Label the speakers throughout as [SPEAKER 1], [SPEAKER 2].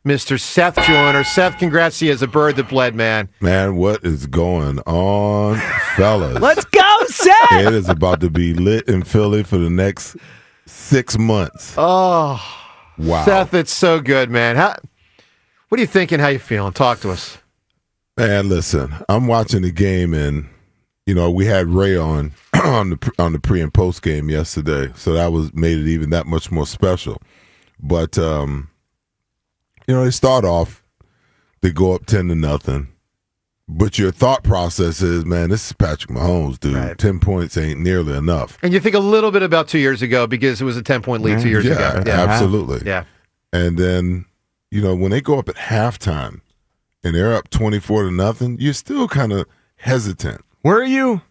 [SPEAKER 1] Mr. Seth Joyner. Seth, congrats to you as a bird that bled, man.
[SPEAKER 2] Man, what is going on, fellas?
[SPEAKER 3] Let's go, Seth!
[SPEAKER 2] It is about to be lit in Philly for the next 6 months.
[SPEAKER 1] Oh,
[SPEAKER 2] wow.
[SPEAKER 1] Seth, it's so good, man. What are you thinking? How you feeling? Talk to us.
[SPEAKER 2] Man, listen, I'm watching the game, and we had Ray on the pre and post game yesterday, so that made it even that much more special. But they start off, they go up 10-0, but your thought process is, man, this is Patrick Mahomes, dude. Right. 10 points ain't nearly enough.
[SPEAKER 1] And you think a little bit about 2 years ago because it was a 10-point lead 2 years ago.
[SPEAKER 2] Yeah, absolutely.
[SPEAKER 1] Yeah.
[SPEAKER 2] And then, when they go up at halftime and they're up 24-0, you're still kind of hesitant.
[SPEAKER 3] Were you?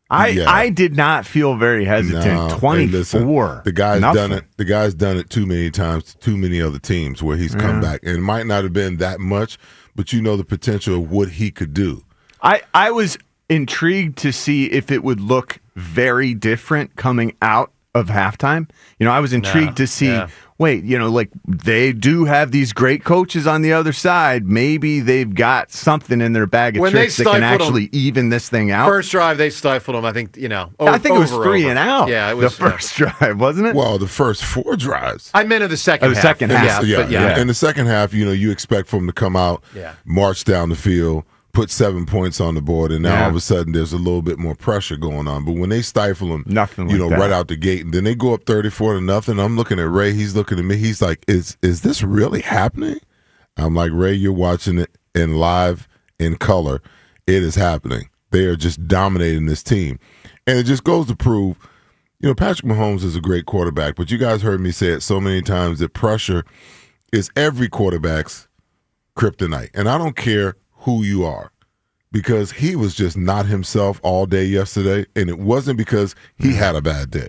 [SPEAKER 3] I did not feel very hesitant. 24.
[SPEAKER 2] Hey, listen, the guy's done it. The guy's done it too many times to too many other teams where he's come back. And it might not have been that much, but the potential of what he could do.
[SPEAKER 3] I was intrigued to see if it would look very different coming out of halftime. I was intrigued to see, they do have these great coaches on the other side. Maybe they've got something in their bag of tricks that can actually even this thing out.
[SPEAKER 1] First drive, they stifled them. I think,
[SPEAKER 3] I think it was 3 and out.
[SPEAKER 1] Yeah, it was
[SPEAKER 3] the first drive, wasn't it?
[SPEAKER 2] Well, the first 4 drives.
[SPEAKER 1] I meant in the second half.
[SPEAKER 3] The second half.
[SPEAKER 2] Yeah. In the second half, you expect for them to come out, march down the field, put 7 points on the board, and now all of a sudden there's a little bit more pressure going on. But when they stifle them,
[SPEAKER 3] nothing like that.
[SPEAKER 2] Right out the gate, and then they go up 34-0, I'm looking at Ray, he's looking at me, he's like, is this really happening? I'm like, Ray, you're watching it in live, in color. It is happening. They are just dominating this team. And it just goes to prove, Patrick Mahomes is a great quarterback, but you guys heard me say it so many times that pressure is every quarterback's kryptonite. And I don't care who you are, because he was just not himself all day yesterday, and it wasn't because he had a bad day.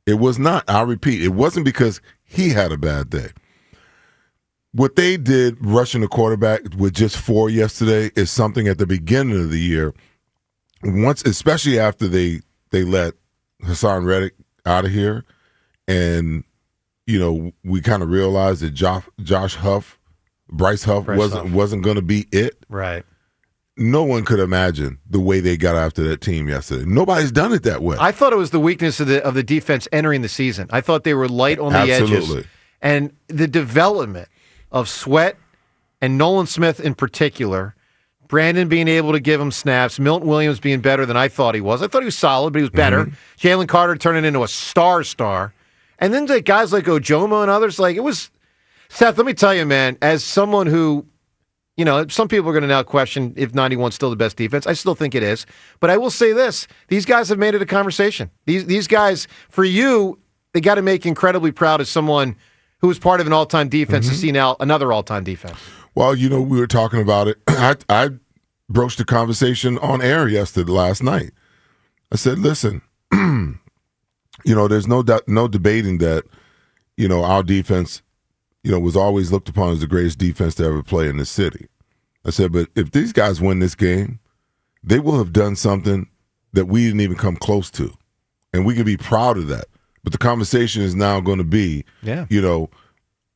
[SPEAKER 2] It was not. I'll repeat, it wasn't because he had a bad day. What they did rushing the quarterback with just 4 yesterday is something at the beginning of the year, especially after they let Hassan Reddick out of here, and we kind of realized that Bryce Huff wasn't going to be it.
[SPEAKER 1] Right.
[SPEAKER 2] No one could imagine the way they got after that team yesterday. Nobody's done it that way.
[SPEAKER 1] I thought it was the weakness of the defense entering the season. I thought they were light on the edges. And the development of Sweat and Nolan Smith in particular, Brandon being able to give him snaps, Milton Williams being better than I thought he was. I thought he was solid, but he was better. Mm-hmm. Jalen Carter turning into a star. And then the guys like Ojomo and others, it was... Seth, let me tell you, man, as someone who, some people are going to now question if 91 is still the best defense. I still think it is. But I will say this. These guys have made it a conversation. These guys, for you, they got to make you incredibly proud as someone who was part of an all-time defense to see now another all-time defense.
[SPEAKER 2] Well, we were talking about it. I broached the conversation on air last night. I said, listen, there's no debating that, our defense was always looked upon as the greatest defense to ever play in the city. I said, but if these guys win this game, they will have done something that we didn't even come close to. And we can be proud of that. But the conversation is now going to be,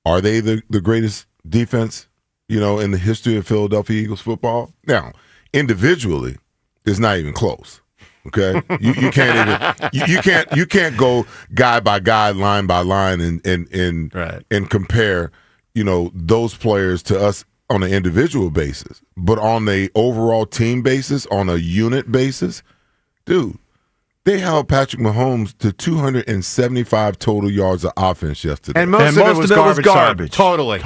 [SPEAKER 2] are they the greatest defense, in the history of Philadelphia Eagles football? Now, individually, it's not even close. Okay, you can't even you can't go guy by guy, line by line, and compare those players to us on an individual basis, but on the overall team basis, on a unit basis, dude, they held Patrick Mahomes to 275 total yards of offense yesterday,
[SPEAKER 1] and most of it was garbage. Totally.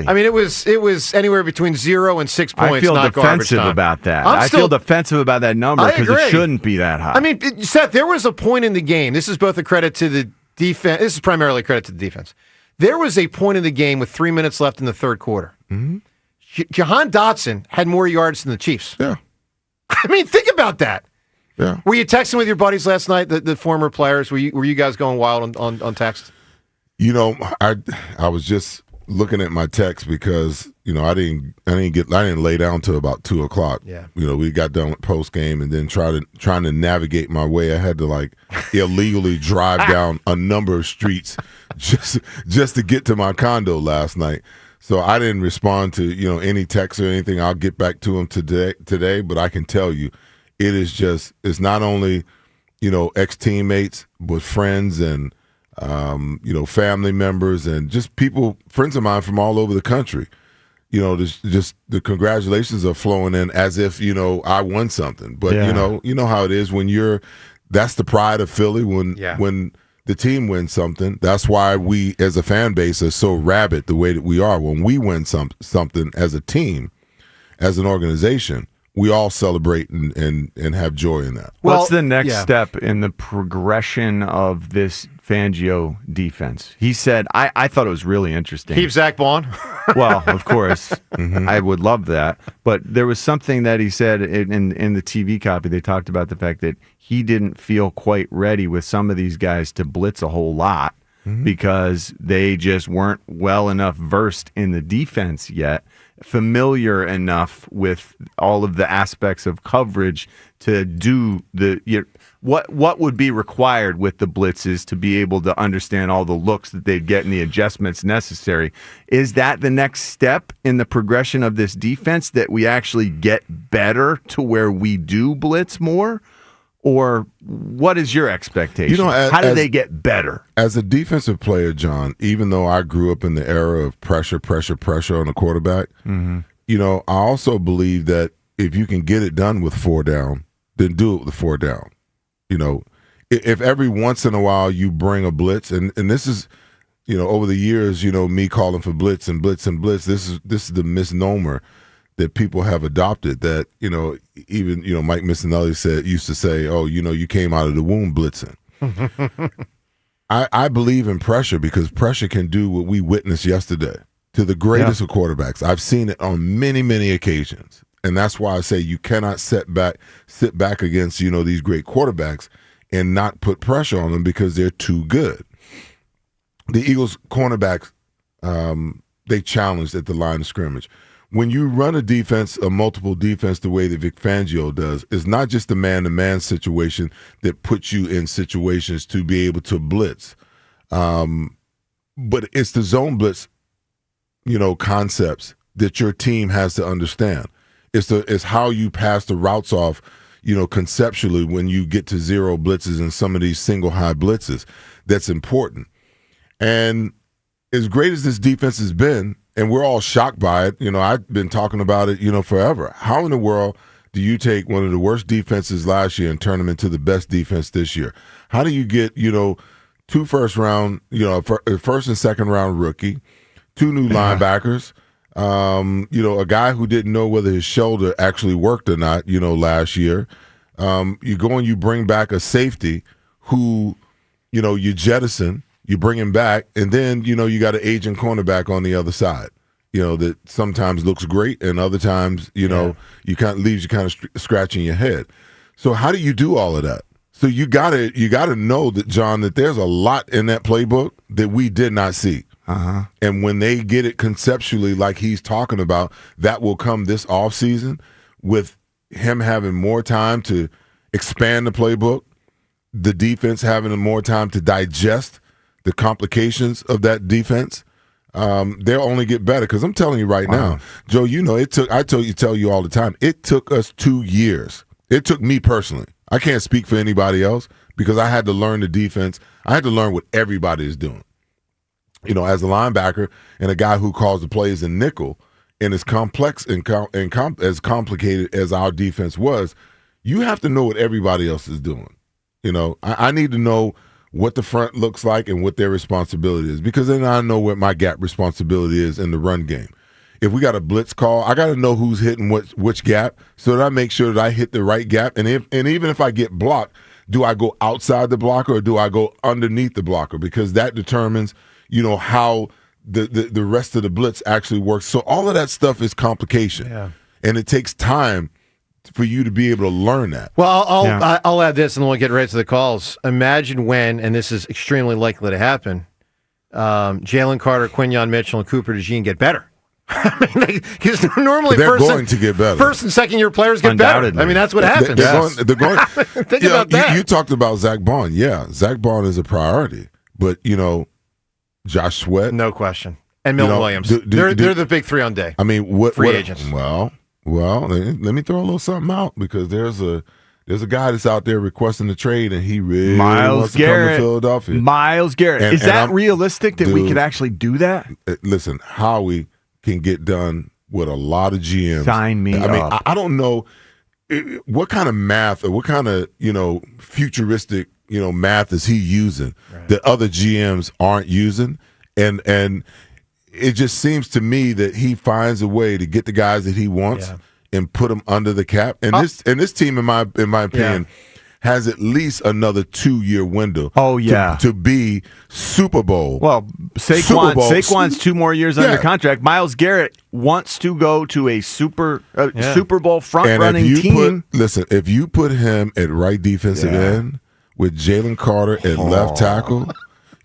[SPEAKER 1] I mean, it was anywhere between 0 and 6 points.
[SPEAKER 3] I feel defensive about that. I feel defensive about that number because it shouldn't be that high.
[SPEAKER 1] I mean, Seth, there was a point in the game. This is both a credit to the defense. This is primarily a credit to the defense. There was a point in the game with 3 minutes left in the third quarter.
[SPEAKER 2] Mm-hmm.
[SPEAKER 1] Jahan Dotson had more yards than the Chiefs.
[SPEAKER 2] Yeah.
[SPEAKER 1] I mean, think about that.
[SPEAKER 2] Yeah.
[SPEAKER 1] Were you texting with your buddies last night, the former players? Were you guys going wild on text?
[SPEAKER 2] I was just looking at my text because I didn't lay down till about 2:00.
[SPEAKER 1] Yeah.
[SPEAKER 2] We got done with post game and then trying to navigate my way. I had to illegally drive down a number of streets just to get to my condo last night. So I didn't respond to any text or anything. I'll get back to him today. But I can tell you, it's not only ex-teammates, but friends and family members and just friends of mine from all over the country. Just the congratulations are flowing in as if I won something. But you know how it is when that's the pride of Philly when the team wins something. That's why we as a fan base are so rabid the way that we are. When we win something as a team, as an organization, we all celebrate and have joy in that.
[SPEAKER 3] What's the next step in the progression of this Fangio defense? He said, I thought it was really interesting.
[SPEAKER 1] Keep Zach Bond.
[SPEAKER 3] Well, of course, I would love that. But there was something that he said in the TV copy. They talked about the fact that he didn't feel quite ready with some of these guys to blitz a whole lot because they just weren't well enough versed in the defense yet, familiar enough with all of the aspects of coverage to do what would be required with the blitzes to be able to understand all the looks that they'd get and the adjustments necessary. Is that the next step in the progression of this defense, that we actually get better to where we do blitz more? Or what is your expectation? How do they get better?
[SPEAKER 2] As a defensive player, John, even though I grew up in the era of pressure on a quarterback, I also believe that if you can get it done with 4 down, then do it with 4 down. If every once in a while you bring a blitz, and this is, over the years, me calling for blitz and blitz and blitz, this is the misnomer that people have adopted, that even Mike Missinelli used to say, oh, you came out of the womb blitzing. I believe in pressure because pressure can do what we witnessed yesterday to the greatest of quarterbacks. I've seen it on many, many occasions, and that's why I say you cannot sit back against these great quarterbacks and not put pressure on them because they're too good. The Eagles cornerbacks, they challenged at the line of scrimmage. When you run a multiple defense the way that Vic Fangio does, it's not just a man-to-man situation that puts you in situations to be able to blitz. But it's the zone blitz, concepts that your team has to understand. It's how you pass the routes off, conceptually when you get to zero blitzes and some of these single high blitzes. That's important. And as great as this defense has been, and we're all shocked by it. I've been talking about it, forever. How in the world do you take one of the worst defenses last year and turn them into the best defense this year? How do you get, 2 first round, first and second round rookie, 2 new linebackers, a guy who didn't know whether his shoulder actually worked or not, last year. You go and you bring back a safety who, you jettison. You bring him back, and then, you got an aging cornerback on the other side, that sometimes looks great, and other times, you leaves you kind of scratching your head. So how do you do all of that? So you gotta know that, John, that there's a lot in that playbook that we did not see. And when they get it conceptually like he's talking about, that will come this offseason with him having more time to expand the playbook, the defense having more time to digest the complications of that defense. They'll only get better, because I'm telling you right now, Joe, I tell you all the time, it took us 2 years. It took me personally. I can't speak for anybody else because I had to learn the defense. I had to learn what everybody is doing. As a linebacker and a guy who calls the plays in nickel, and as complex and as complicated as our defense was, you have to know what everybody else is doing. I need to know what the front looks like and what their responsibility is, because then I know what my gap responsibility is in the run game. If we got a blitz call, I got to know who's hitting which gap, so that I make sure that I hit the right gap. And even if I get blocked, do I go outside the blocker or do I go underneath the blocker? Because that determines, how the rest of the blitz actually works. So all of that stuff is complication, and it takes time for you to be able to learn that.
[SPEAKER 1] Well, I'll add this, and then we'll get right to the calls. Imagine when, and this is extremely likely to happen, Jalen Carter, Quinyon Mitchell, and Cooper DeJean get better. Because normally
[SPEAKER 2] they're going to get better.
[SPEAKER 1] First and second year players get better. That's what happens.
[SPEAKER 2] They're going.
[SPEAKER 1] Think about that.
[SPEAKER 2] You talked about Zach Bond. Yeah, Zach Bond is a priority, but Josh Sweat,
[SPEAKER 1] no question. and Milton Williams. They're the big three on day.
[SPEAKER 2] I mean, what
[SPEAKER 1] free agents?
[SPEAKER 2] Well, let me throw a little something out because there's a guy that's out there requesting the trade, and he really wants to come to Philadelphia.
[SPEAKER 3] Miles Garrett. Is that realistic that we could actually do that?
[SPEAKER 2] Listen, Howie can get done with a lot of GMs.
[SPEAKER 3] Sign me up.
[SPEAKER 2] I mean, I don't know what kind of math or what kind of futuristic math is he using that other GMs aren't using, and it just seems to me that he finds a way to get the guys that he wants and put them under the cap. And this team, in my opinion, has at least another 2-year window. To be Super Bowl.
[SPEAKER 3] Well, Saquon's 2 more years under contract. Miles Garrett wants to go to a Super Bowl front-running team.
[SPEAKER 2] If you put him at right defensive end with Jalen Carter at left tackle.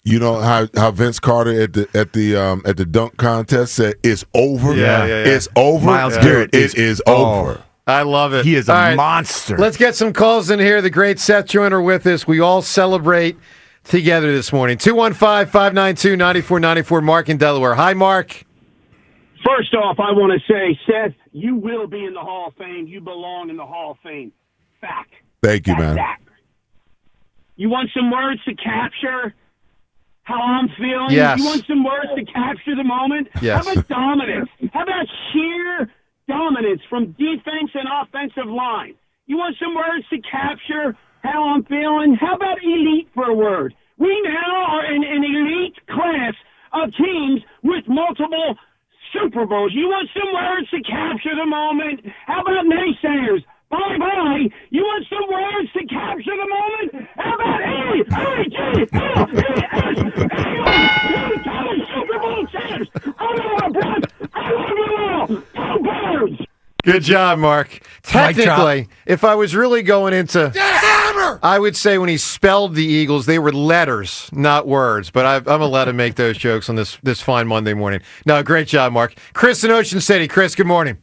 [SPEAKER 2] You know how Vince Carter at the dunk contest said it's over. It's over.
[SPEAKER 3] Miles Garrett,
[SPEAKER 2] it is over.
[SPEAKER 1] I love it.
[SPEAKER 3] He is a monster.
[SPEAKER 1] Let's get some calls in here. The great Seth Joyner with us. We all celebrate together this morning. 215-592-9494. Mark in Delaware. Hi, Mark.
[SPEAKER 4] First off, I want to say, Seth, you will be in the Hall of Fame. You belong in the Hall of Fame. Fact.
[SPEAKER 2] Thank you, man.
[SPEAKER 4] Fact. You want some words to capture how I'm feeling?
[SPEAKER 1] Yes.
[SPEAKER 4] You want some words to capture the moment?
[SPEAKER 1] Yes.
[SPEAKER 4] How about dominance? How about sheer dominance from defense and offensive line? You want some words to capture how I'm feeling? How about elite for a word? We now are in an elite class of teams with multiple Super Bowls. You want some words to capture the moment? How about naysayers? Bye-bye. You want some words to capture the moment? How about Super Bowl champs? I love you all. Go Birds.
[SPEAKER 1] Good job, Mark. Technically, if I was really going into I would say when he spelled the Eagles, they were letters, not words. But I'm allowed to make those jokes on this fine Monday morning. No, great job, Mark. Chris in Ocean City. Chris, good morning.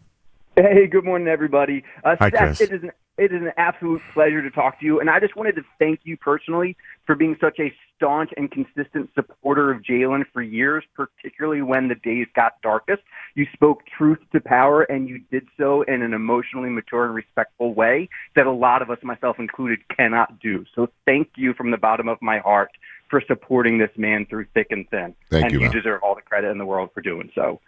[SPEAKER 5] Hey, good morning, everybody.
[SPEAKER 3] Hi,
[SPEAKER 5] Seth,
[SPEAKER 3] Chris.
[SPEAKER 5] it is an absolute pleasure to talk to you, and I just wanted to thank you personally for being such a staunch and consistent supporter of Jalen for years, particularly when the days got darkest. You spoke truth to power, and you did so in an emotionally mature and respectful way that a lot of us, myself included, cannot do. So thank you from the bottom of my heart for supporting this man through thick and thin.
[SPEAKER 2] Thank you,
[SPEAKER 5] you
[SPEAKER 2] man.
[SPEAKER 5] deserve all the credit in the world for doing so.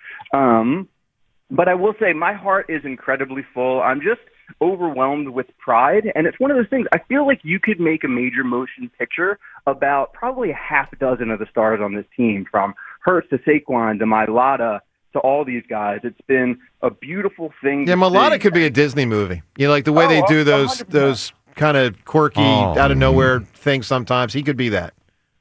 [SPEAKER 5] But I will say my heart is incredibly full. I'm just overwhelmed with pride. And it's one of those things, I feel like you could make a major motion picture about probably a half a dozen of the stars on this team, from Hurts to Saquon to Mailata to all these guys. It's been a beautiful thing.
[SPEAKER 1] Yeah, Mailata could be a Disney movie. You know, like the way they do those kind of quirky, out of nowhere things sometimes. He could be that.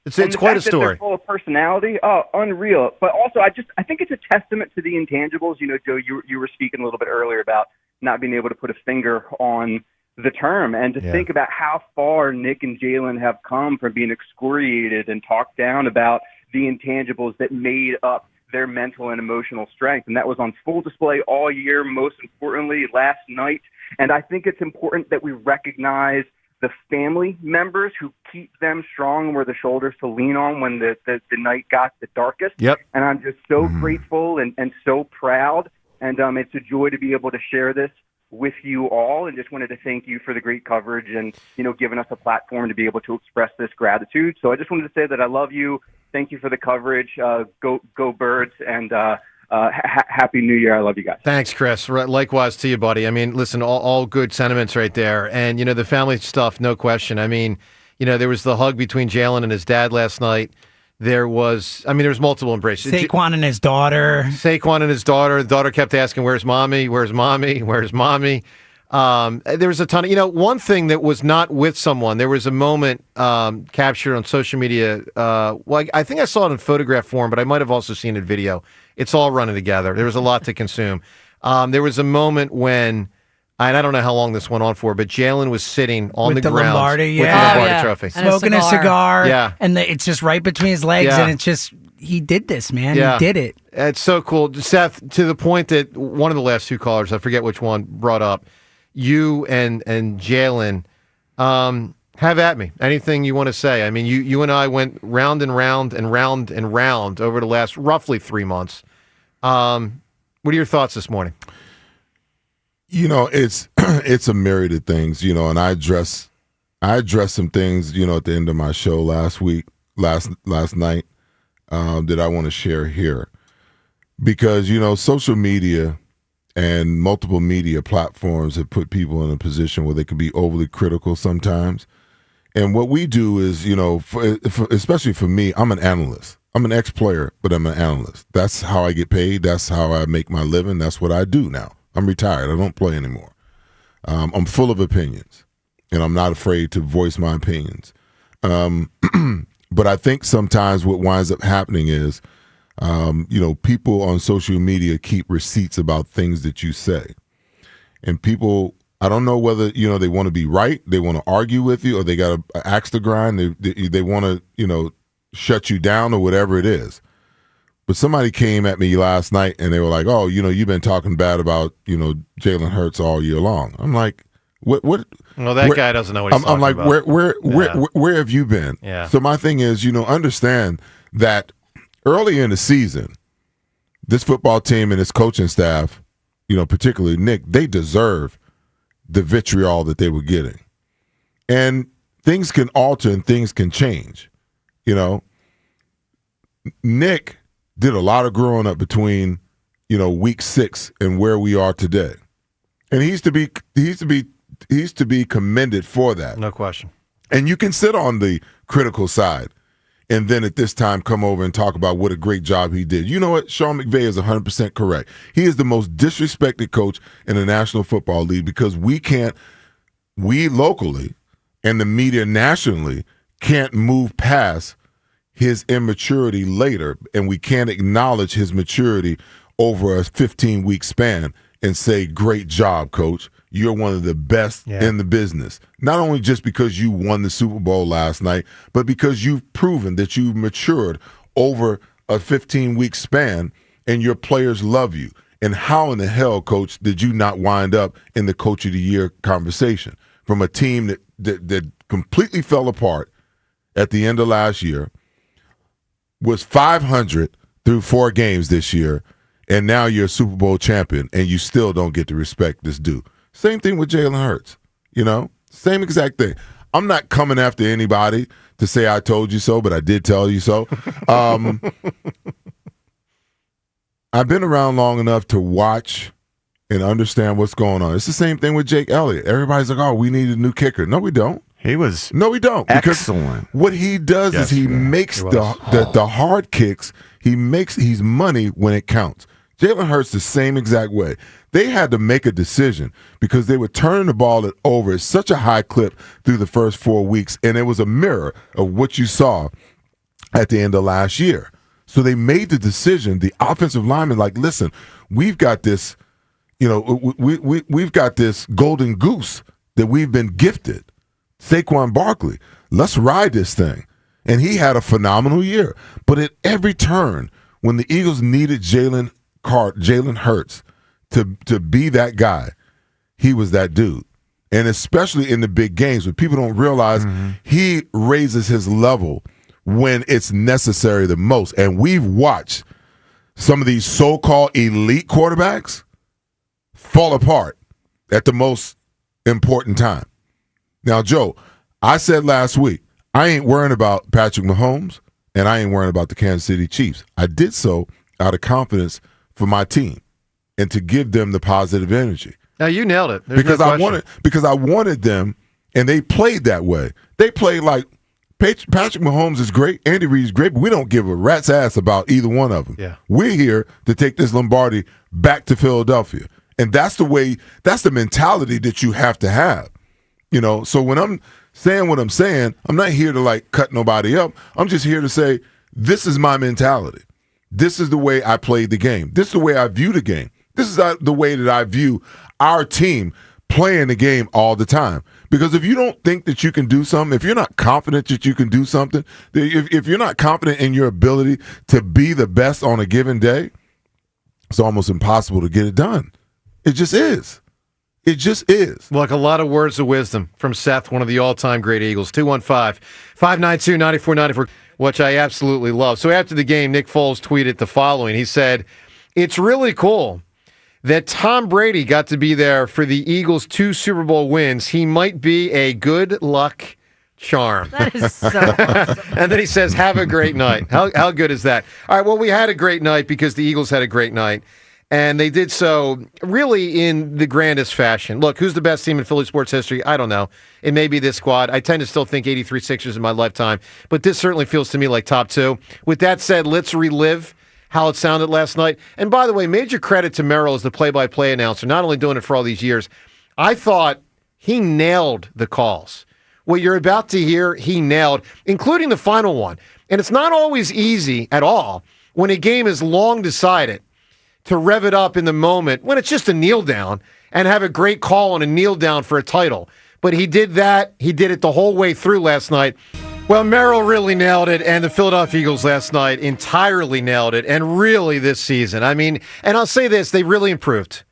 [SPEAKER 1] It's quite a story.
[SPEAKER 5] They're full of personality. Oh, unreal. But also, I think it's a testament to the intangibles. You know, Joe, you were speaking a little bit earlier about not being able to put a finger on the term, and to think about how far Nick and Jalen have come from being excoriated and talked down about the intangibles that made up their mental and emotional strength. And that was on full display all year, most importantly last night. And I think it's important that we recognize the family members who keep them strong and were the shoulders to lean on when the night got the darkest.
[SPEAKER 1] Yep.
[SPEAKER 5] And I'm just so grateful and so proud. And it's a joy to be able to share this with you all, and just wanted to thank you for the great coverage and, you know, giving us a platform to be able to express this gratitude. So I just wanted to say that I love you. Thank you for the coverage. Go Birds, and Happy New Year. I love you guys.
[SPEAKER 1] Thanks, Chris. Likewise to you, buddy. I mean, listen, all good sentiments right there. And, you know, the family stuff, no question. I mean, you know, there was the hug between Jalen and his dad last night. There was multiple embraces.
[SPEAKER 6] Saquon and his daughter.
[SPEAKER 1] The daughter kept asking, "Where's mommy? Where's mommy? Where's mommy?" There was a ton of, you know, one thing that was not with someone. There was a moment captured on social media. Well, I think I saw it in photograph form, but I might have also seen it in video. It's all running together. There was a lot to consume. There was a moment when, and I don't know how long this went on for, but Jalen was sitting on
[SPEAKER 6] with
[SPEAKER 1] the ground
[SPEAKER 6] Lombardi,
[SPEAKER 1] with the Lombardi trophy.
[SPEAKER 6] Smoking a cigar.
[SPEAKER 1] Yeah.
[SPEAKER 6] And it's just right between his legs, and it's just, he did this, man.
[SPEAKER 1] Yeah.
[SPEAKER 6] He did it.
[SPEAKER 1] It's so cool. Seth, to the point that one of the last two callers, I forget which one, brought up, you and Jalen, Have at me. Anything you want to say. I mean, you and I went round and round and round and round over the last roughly 3 months. What are your thoughts this morning?
[SPEAKER 2] It's it's a myriad of things, and I addressed some things, at the end of my show last night that I want to share here. Because, social media and multiple media platforms have put people in a position where they can be overly critical sometimes. And what we do is, especially for me, I'm an analyst. I'm an ex-player, but I'm an analyst. That's how I get paid. That's how I make my living. That's what I do now. I'm retired. I don't play anymore. I'm full of opinions, and I'm not afraid to voice my opinions. But I think sometimes what winds up happening is, people on social media keep receipts about things that you say. And people, I don't know whether, they want to be right, they want to argue with you, or they got an axe to grind, they want to, shut you down or whatever it is. But somebody came at me last night and they were like, oh, you've been talking bad about, Jalen Hurts all year long. I'm like, what?
[SPEAKER 1] Well, that guy doesn't know what he's talking about.
[SPEAKER 2] I'm like, where have you been?
[SPEAKER 1] Yeah.
[SPEAKER 2] So my thing is, understand that early in the season, this football team and its coaching staff, particularly Nick, they deserve the vitriol that they were getting. And things can alter and things can change. Nick did a lot of growing up between, week 6 and where we are today. And he's to be commended for that.
[SPEAKER 1] No question.
[SPEAKER 2] And you can sit on the critical side and then at this time come over and talk about what a great job he did. You know what? Sean McVay is 100% correct. He is the most disrespected coach in the National Football League because we locally and the media nationally can't move past his immaturity later, and we can't acknowledge his maturity over a 15-week span and say, great job, coach. You're one of the best in the business. Not only just because you won the Super Bowl last night, but because you've proven that you've matured over a 15-week span and your players love you. And how in the hell, coach, did you not wind up in the Coach of the Year conversation from a team that completely fell apart at the end of last year, was 500 through 4 games this year, and now you're a Super Bowl champion, and you still don't get the respect that's due. Same thing with Jalen Hurts, same exact thing. I'm not coming after anybody to say I told you so, but I did tell you so. I've been around long enough to watch and understand what's going on. It's the same thing with Jake Elliott. Everybody's like, oh, we need a new kicker. No, we don't.
[SPEAKER 3] No,
[SPEAKER 2] we don't.
[SPEAKER 3] Excellent.
[SPEAKER 2] Because what he does is he makes the hard kicks. He's money when it counts. Jalen Hurts the same exact way. They had to make a decision because they were turning the ball over at such a high clip through the first 4 weeks, and it was a mirror of what you saw at the end of last year. So they made the decision, the offensive lineman, like, listen, we've got this, we've got this golden goose that we've been gifted. Saquon Barkley, let's ride this thing. And he had a phenomenal year. But at every turn, when the Eagles needed Jalen Hurts to be that guy, he was that dude. And especially in the big games, when people don't realize he raises his level when it's necessary the most. And we've watched some of these so-called elite quarterbacks fall apart at the most important time. Now, Joe, I said last week, I ain't worrying about Patrick Mahomes, and I ain't worrying about the Kansas City Chiefs. I did so out of confidence for my team and to give them the positive energy.
[SPEAKER 1] Now, you nailed it.
[SPEAKER 2] Because I wanted them, and they played that way. They played like Patrick Mahomes is great, Andy Reid is great, but we don't give a rat's ass about either one of them.
[SPEAKER 1] Yeah.
[SPEAKER 2] We're here to take this Lombardi back to Philadelphia. And that's the mentality that you have to have. So when I'm saying what I'm saying, I'm not here to like cut nobody up. I'm just here to say, this is my mentality. This is the way I played the game. This is the way I view the game. This is the way that I view our team playing the game all the time. Because if you don't think that you can do something, if you're not confident that you can do something, if you're not confident in your ability to be the best on a given day, it's almost impossible to get it done. It just is. It just is.
[SPEAKER 1] Look, a lot of words of wisdom from Seth, one of the all-time great Eagles. 215-592-9494, which I absolutely love. So after the game, Nick Foles tweeted the following. He said, "It's really cool that Tom Brady got to be there for the Eagles' 2 Super Bowl wins. He might be a good luck charm."
[SPEAKER 7] That is so awesome.
[SPEAKER 1] And then he says, "Have a great night." How good is that? All right, well, we had a great night because the Eagles had a great night. And they did so really in the grandest fashion. Look, who's the best team in Philly sports history? I don't know. It may be this squad. I tend to still think 83 Sixers in my lifetime, but this certainly feels to me like top 2. With that said, let's relive how it sounded last night. And by the way, major credit to Merrill as the play-by-play announcer, not only doing it for all these years. I thought he nailed the calls. What you're about to hear, he nailed, including the final one. And it's not always easy at all when a game is long decided to rev it up in the moment when it's just a kneel down and have a great call on a kneel down for a title. But he did that. He did it the whole way through last night. Well, Merrill really nailed it, and the Philadelphia Eagles last night entirely nailed it, and really this season. I mean, and I'll say this, they really improved.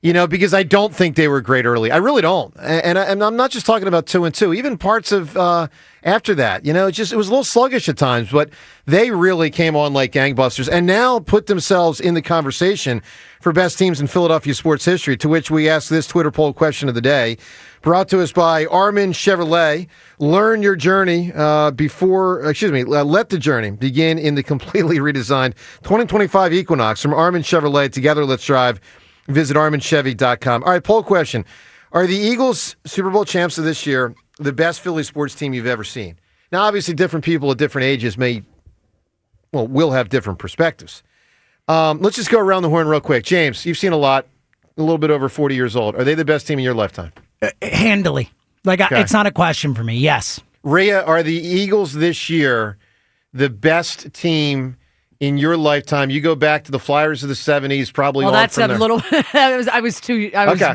[SPEAKER 1] Because I don't think they were great early. I really don't. And I'm not just talking about 2-2. Even parts of after that, it was a little sluggish at times, but they really came on like gangbusters and now put themselves in the conversation for best teams in Philadelphia sports history, to which we ask this Twitter poll question of the day, brought to us by Armin Chevrolet. Learn your journey let the journey begin in the completely redesigned 2025 Equinox from Armin Chevrolet. Together, let's drive. Visit ArminChevy.com. All right, poll question. Are the Eagles Super Bowl champs of this year the best Philly sports team you've ever seen? Now, obviously, different people at different ages will have different perspectives. Let's just go around the horn real quick. James, you've seen a lot, a little bit over 40 years old. Are they the best team in your lifetime?
[SPEAKER 6] Handily. It's not a question for me. Yes.
[SPEAKER 1] Rhea, are the Eagles this year the best team in your lifetime? You go back to the Flyers of the 70s, probably.
[SPEAKER 7] Well, that's a little. I was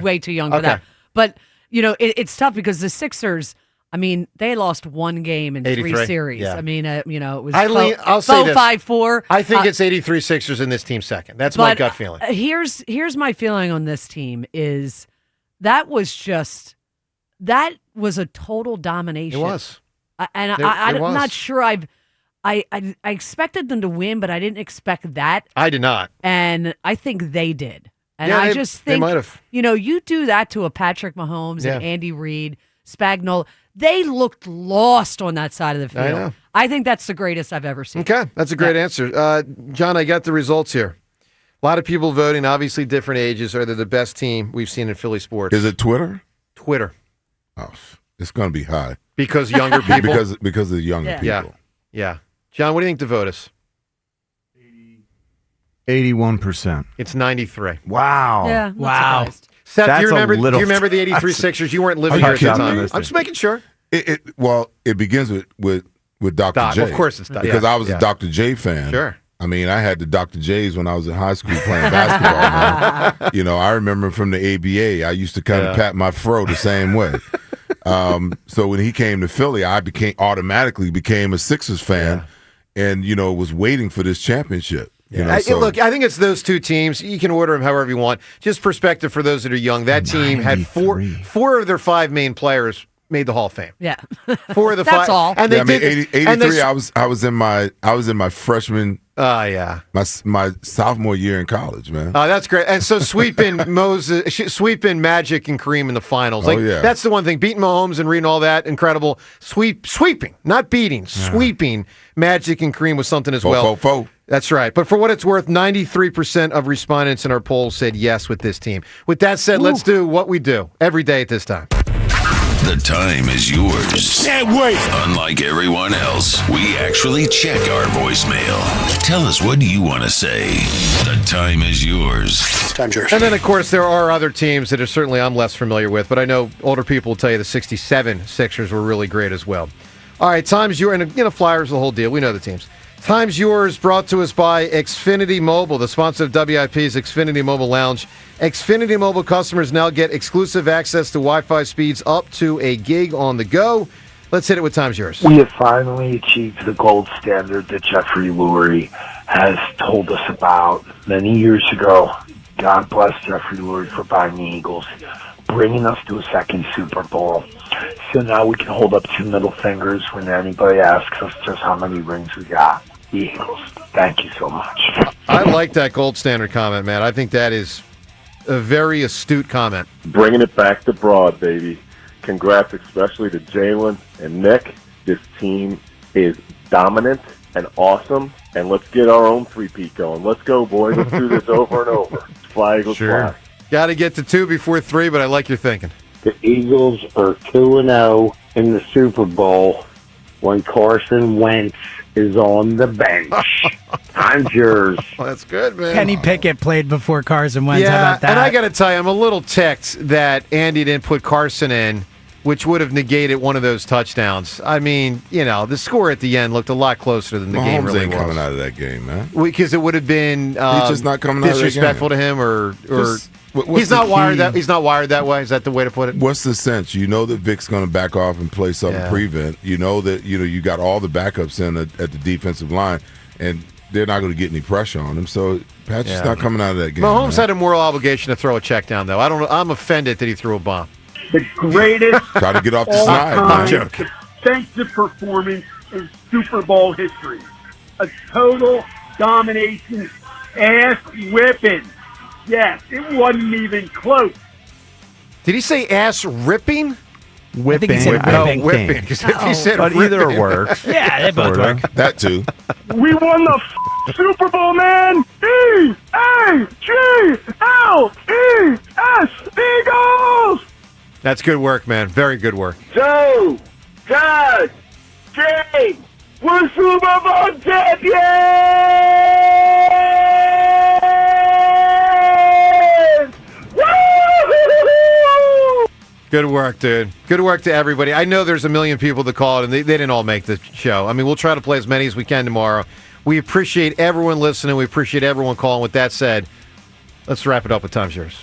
[SPEAKER 7] way too young for that. But it's tough because the Sixers. I mean, they lost one game in 3 series.
[SPEAKER 1] Yeah.
[SPEAKER 7] I mean, it was.
[SPEAKER 1] I'll say this.
[SPEAKER 7] 5-4.
[SPEAKER 1] I think it's 83 Sixers in this team second. That's my gut feeling.
[SPEAKER 7] Here's my feeling on this team is that was a total domination.
[SPEAKER 1] It was,
[SPEAKER 7] I'm not sure I expected them to win, but I didn't expect that.
[SPEAKER 1] I did not.
[SPEAKER 7] And I think they did. And
[SPEAKER 1] I
[SPEAKER 7] just think,
[SPEAKER 1] they might have.
[SPEAKER 7] You do that to a Patrick Mahomes and Andy Reid, Spagnuolo. They looked lost on that side of the field.
[SPEAKER 1] I know.
[SPEAKER 7] I think that's the greatest I've ever seen.
[SPEAKER 1] Okay, that's a great answer. John, I got the results here. A lot of people voting, obviously different ages. Are they the best team we've seen in Philly sports?
[SPEAKER 2] Is it Twitter?
[SPEAKER 1] Twitter.
[SPEAKER 2] Oh, it's going to be high.
[SPEAKER 1] Because younger people?
[SPEAKER 2] because of the younger people.
[SPEAKER 1] Yeah. John, what do you think the vote is?
[SPEAKER 3] 81%.
[SPEAKER 1] It's 93.
[SPEAKER 3] Wow.
[SPEAKER 7] Yeah.
[SPEAKER 6] Wow.
[SPEAKER 1] Seth,
[SPEAKER 3] That's
[SPEAKER 1] do you
[SPEAKER 3] little
[SPEAKER 1] remember the 83 Sixers? You weren't living here at the time. I'm just making sure.
[SPEAKER 2] It begins with Dr. J.
[SPEAKER 1] Of course it's Doc.
[SPEAKER 2] Because I was a Dr. J fan.
[SPEAKER 1] Sure.
[SPEAKER 2] I mean, I had the Dr. J's when I was in high school playing basketball. Man. I remember from the ABA, I used to kind of pat my fro the same way. So when he came to Philly, I automatically became a Sixers fan and, was waiting for this championship.
[SPEAKER 1] Look, I think it's those two teams. You can order them however you want. Just perspective for those that are young. That team had four of their 5 main players made the Hall of Fame.
[SPEAKER 7] Yeah.
[SPEAKER 1] 4 of the 5.
[SPEAKER 7] That's all.
[SPEAKER 1] And they did
[SPEAKER 2] 83, I was in my freshman my sophomore year in college, man.
[SPEAKER 1] That's great. And so sweeping Magic and Kareem in the finals. That's the one thing. Beating Mahomes and reading all that, incredible. Sweeping, not beating. Sweeping Magic and Kareem was something as well. That's right. But for what it's worth, 93% of respondents in our poll said yes with this team. With that said, let's do what we do every day at this time.
[SPEAKER 8] The time is yours.
[SPEAKER 9] Can't wait.
[SPEAKER 8] Unlike everyone else, we actually check our voicemail. Tell us, what do you want to say? The time is yours.
[SPEAKER 9] Time's yours.
[SPEAKER 1] And then, of course, there are other teams that I'm less familiar with, but I know older people will tell you the 67 Sixers were really great as well. All right, time's yours. And, Flyers, the whole deal. We know the teams. Time's yours, brought to us by Xfinity Mobile, the sponsor of WIP's Xfinity Mobile Lounge. Xfinity Mobile customers now get exclusive access to Wi-Fi speeds up to a gig on the go. Let's hit it with Time's yours.
[SPEAKER 10] We have finally achieved the gold standard that Jeffrey Lurie has told us about many years ago. God bless Jeffrey Lurie for buying the Eagles, bringing us to a second Super Bowl. So now we can hold up two middle fingers when anybody asks us just how many rings we got. The Eagles. Thank you so much.
[SPEAKER 1] I like that gold standard comment, man. I think that is a very astute comment.
[SPEAKER 9] Bringing it back to broad, baby. Congrats especially to Jalen and Nick. This team is dominant and awesome, and let's get our own three-peat going. Let's go, boys. Let's do this over and over. Fly, Eagles, fly.
[SPEAKER 1] Got to get to 2 before 3, but I like your thinking.
[SPEAKER 10] The Eagles are 2-0 in the Super Bowl when Carson Wentz is on the bench. Time's yours.
[SPEAKER 1] Well, that's good, man.
[SPEAKER 6] Kenny Pickett played before Carson Wentz.
[SPEAKER 1] Yeah,
[SPEAKER 6] How about that?
[SPEAKER 1] and I got to tell you, I'm a little ticked that Andy didn't put Carson in, which would have negated one of those touchdowns. I mean, the score at the end looked a lot closer than the game really
[SPEAKER 2] ain't
[SPEAKER 1] was.
[SPEAKER 2] coming out of that game, man.
[SPEAKER 1] Because it would have been
[SPEAKER 2] He's just not coming out of that game.
[SPEAKER 1] disrespectful to him, or he's not wired that way. Is that the way to put it?
[SPEAKER 2] What's the sense? You know that Vic's going to back off and play something prevent. You know that you got all the backups in at the defensive line, and they're not going to get any pressure on him. So Patrick's not coming out of that game.
[SPEAKER 1] Mahomes had a moral obligation to throw a check down, though. I'm offended that he threw a bomb.
[SPEAKER 4] The greatest
[SPEAKER 2] Try to get off the snide, man.
[SPEAKER 4] defensive performance in Super Bowl history. A total domination, ass whipping. Yes, it wasn't even close.
[SPEAKER 1] Did he say ass ripping?
[SPEAKER 3] Whipping.
[SPEAKER 6] I think he said whipping.
[SPEAKER 1] Whipping. Because if he said
[SPEAKER 3] but
[SPEAKER 1] ripping,
[SPEAKER 3] either works.
[SPEAKER 6] Yeah, they both work.
[SPEAKER 2] That too.
[SPEAKER 4] We won the Super Bowl, man! E-A-G-L-E-S, Eagles!
[SPEAKER 1] That's good work, man. Very good work.
[SPEAKER 4] Joe, Judge, Jay, we're Super Bowl champions! Woo!
[SPEAKER 1] Good work, dude. Good work to everybody. I know there's a million people that called, and they didn't all make the show. I mean, we'll try to play as many as we can tomorrow. We appreciate everyone listening. We appreciate everyone calling. With that said, let's wrap it up with Time's Yours.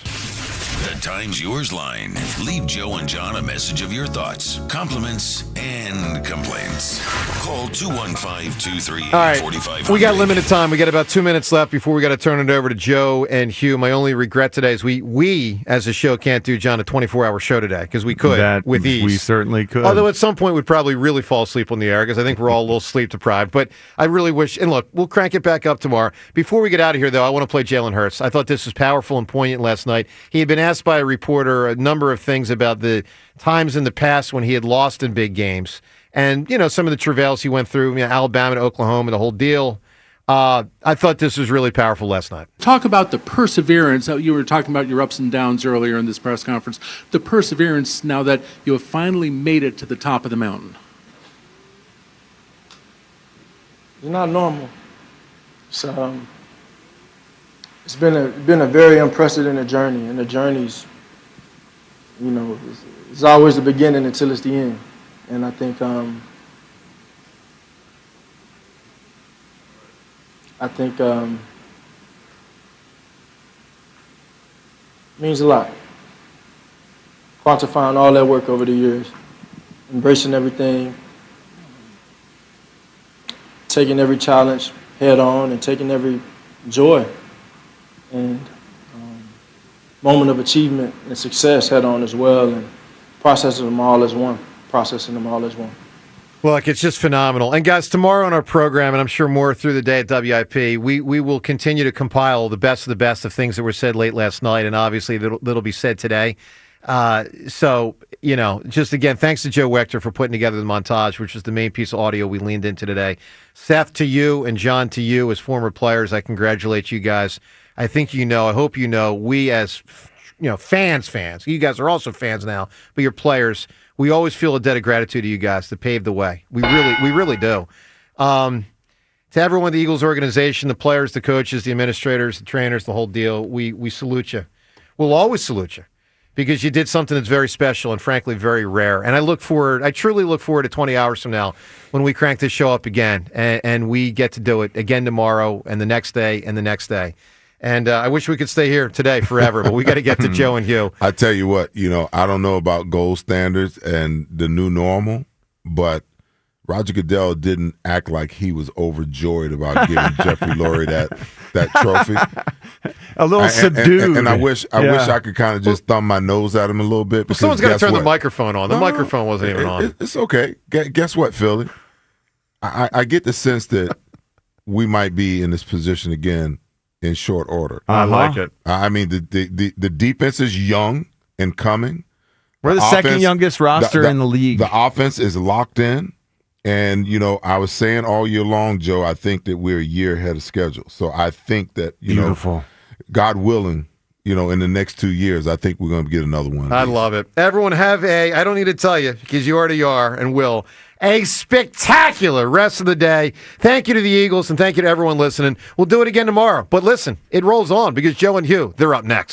[SPEAKER 8] The Time's Yours line. Leave Joe and John a message of your thoughts, compliments, and complaints. Call 215-238-4500.
[SPEAKER 1] All right, we got limited time. We got about 2 minutes left before we got to turn it over to Joe and Hugh. My only regret today is we as a show can't do, John, a 24-hour show today because we could with ease.
[SPEAKER 3] We certainly could.
[SPEAKER 1] Although at some point we'd probably really fall asleep on the air because I think we're all a little sleep deprived. But I really wish, and look, we'll crank it back up tomorrow. Before we get out of here, though, I want to play Jalen Hurts. I thought this was powerful and poignant last night. He had been asked by a reporter a number of things about the times in the past when he had lost in big games. And, some of the travails he went through, Alabama to Oklahoma, the whole deal. I thought this was really powerful last night.
[SPEAKER 11] Talk about the perseverance. You were talking about your ups and downs earlier in this press conference. The perseverance now that you have finally made it to the top of the mountain.
[SPEAKER 12] It's not normal. It's been a very unprecedented journey, and the journey's, it's always the beginning until it's the end. And I think it means a lot. Quantifying all that work over the years, embracing everything, taking every challenge head on, and taking every joy and moment of achievement and success head on as well, and processing them all as one.
[SPEAKER 1] Look, it's just phenomenal. And guys, tomorrow on our program, and I'm sure more through the day at WIP, we will continue to compile the best of things that were said late last night, and obviously that'll be said today. So, just again, thanks to Joe Wechter for putting together the montage, which is the main piece of audio we leaned into today. Seth, to you, and John, to you as former players, I congratulate you guys. I think I hope we as fans, you guys are also fans now, but you're players. We always feel a debt of gratitude to you guys to pave the way. We really do. To everyone in the Eagles organization, the players, the coaches, the administrators, the trainers, the whole deal, we salute you. We'll always salute you because you did something that's very special and frankly very rare. And I truly look forward to 20 hours from now when we crank this show up again and we get to do it again tomorrow and the next day and the next day. And I wish we could stay here today forever, but we got to get to Joe and Hugh.
[SPEAKER 2] I tell you what, I don't know about gold standards and the new normal, but Roger Goodell didn't act like he was overjoyed about giving Jeffrey Lurie that trophy.
[SPEAKER 3] A little subdued.
[SPEAKER 2] And I wish I could kind of just thumb my nose at him a little bit. Because
[SPEAKER 1] someone's got to turn the microphone on. The microphone wasn't even on.
[SPEAKER 2] It's okay. Guess what, Philly? I get the sense that we might be in this position again in short order.
[SPEAKER 1] I like it.
[SPEAKER 2] I mean, the defense is young and coming.
[SPEAKER 3] We're the second youngest roster in the league.
[SPEAKER 2] The offense is locked in. And, I was saying all year long, Joe, I think that we're a year ahead of schedule. So I think that,
[SPEAKER 3] Beautiful.
[SPEAKER 2] God willing, in the next 2 years, I think we're going to get another one.
[SPEAKER 1] I love it. Everyone have I don't need to tell you because you already are and will, a spectacular rest of the day. Thank you to the Eagles and thank you to everyone listening. We'll do it again tomorrow. But listen, it rolls on because Joe and Hugh, they're up next.